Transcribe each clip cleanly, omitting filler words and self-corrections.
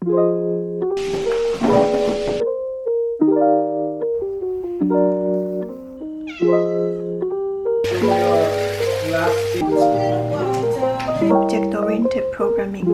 Object-oriented programming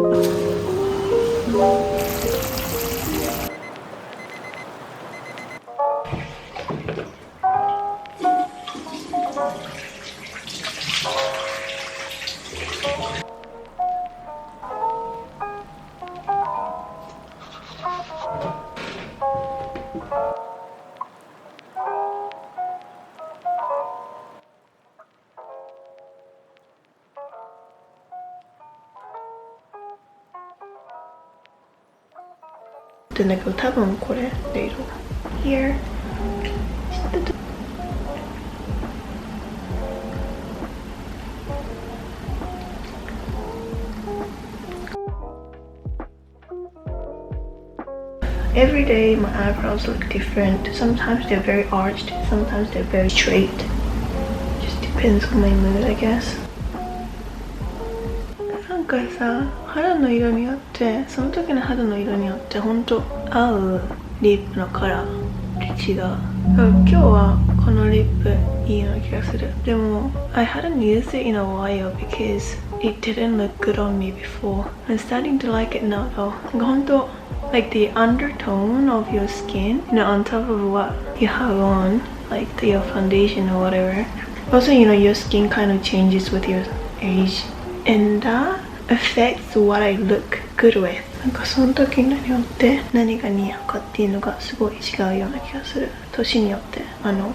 でだけど多分これで色 Here Every day my eyebrows look different. Sometimes they're very arched, sometimes they're very straight. Just depends on my mood, I guess. なんかさ、肌の色によって、その時の肌の色によってほんと合うリップのカラーって違う。今日はこのリップいいような気がする。でも I hadn't used it in a while because it didn't look good on me before. I'm starting to like it now though. なんかほんとlike the undertone of your skin, you know, on top of what you have on, like your foundation or whatever. Also, you know, your skin kind of changes with your age, and that affects what I look good with. なんかその時によって何が似合うかっていうのがすごい違うような気がする。年によって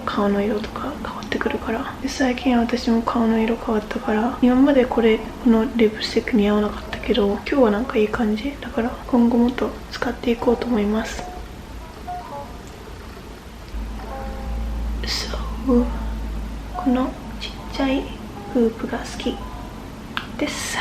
顔の色とか変わってくるから。で最近私も顔の色変わったから、今までこのリップスティック似合わなかったけど、今日はなんかいい感じだから今後もっと使っていこうと思います。そうこのちっちゃいフープが好きです。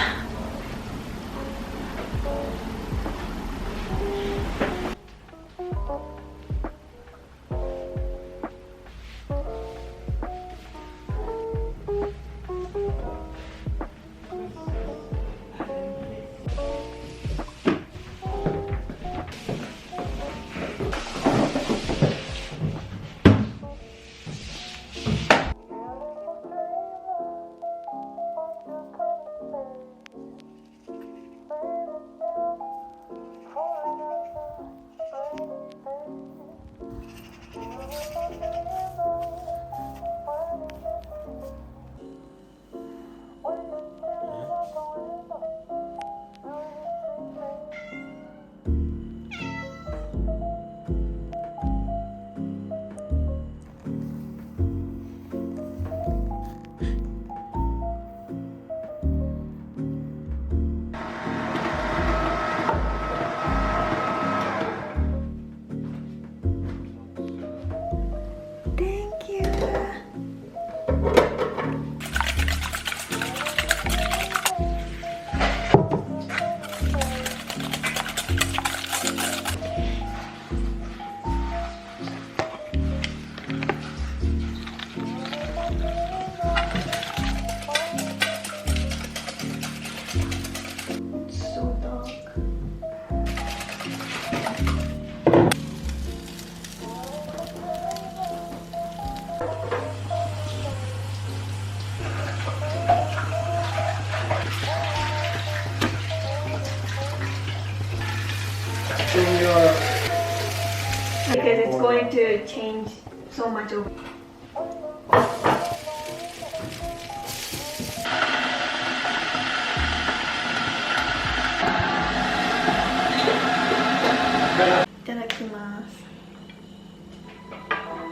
Because it's going to change so much of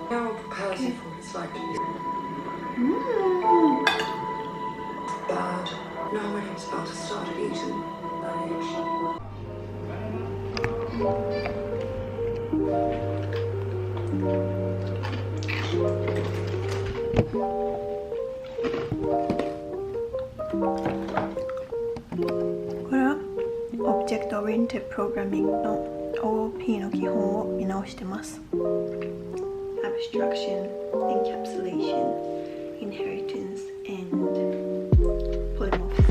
No proposal for it's like bad. No one is about to start eating. Object-oriented Programming の OOP の基本を見直してます。Abstraction, Encapsulation, Inheritance, and Polymorphism.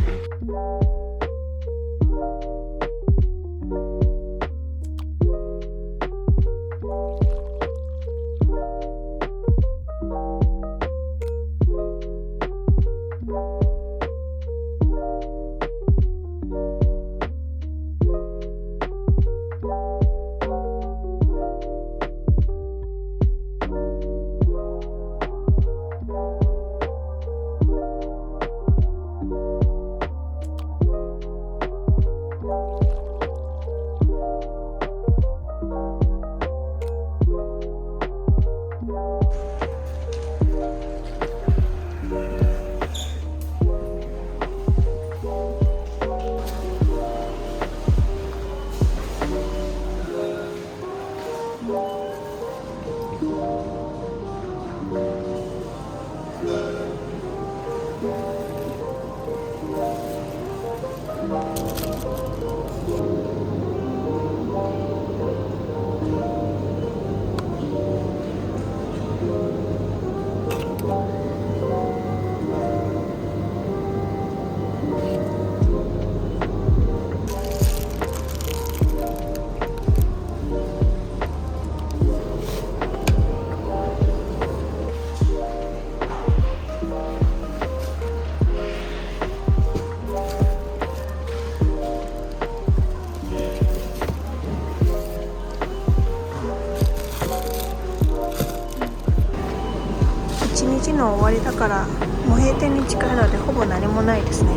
日終わりだからもう閉店に近いのでほぼ何もないですね。い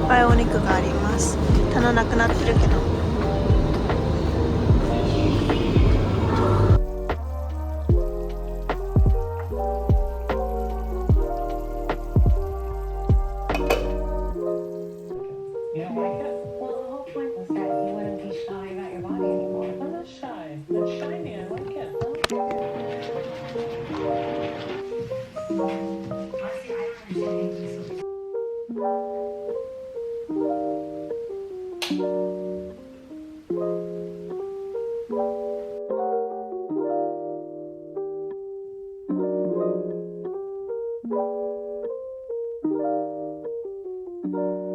っぱいお肉があります。棚なくなってるけど。You don't like it? Well, the whole point was that you wouldn't be shy about your body anymore. I'm not shy. It's shiny. I like it. Honestly, I don't understand. Huh?